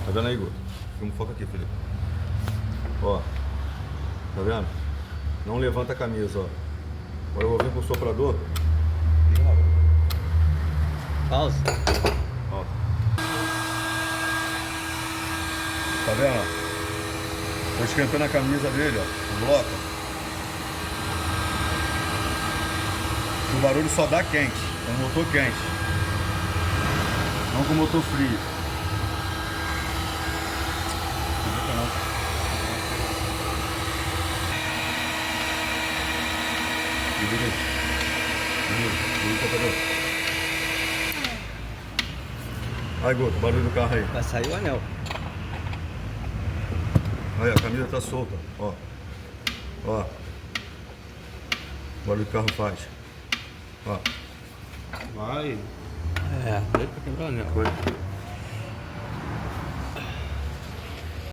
Tá vendo aí, Guto? Filma, foca aqui, Felipe. Ó. Tá vendo? Não levanta a camisa, ó. Agora eu vou vir com o soprador. Pausa. Ó. Tá vendo? Ó? Tô esquentando a camisa dele, ó. O bloco. O barulho só dá quente. É um motor quente. Não com motor frio. Aí, Guto, barulho do carro aí. Vai sair o anel. Aí, a camisa tá solta, ó. Ó. O barulho que o carro faz. Ó. Vai. É, doido pra quebrar o anel. Foi.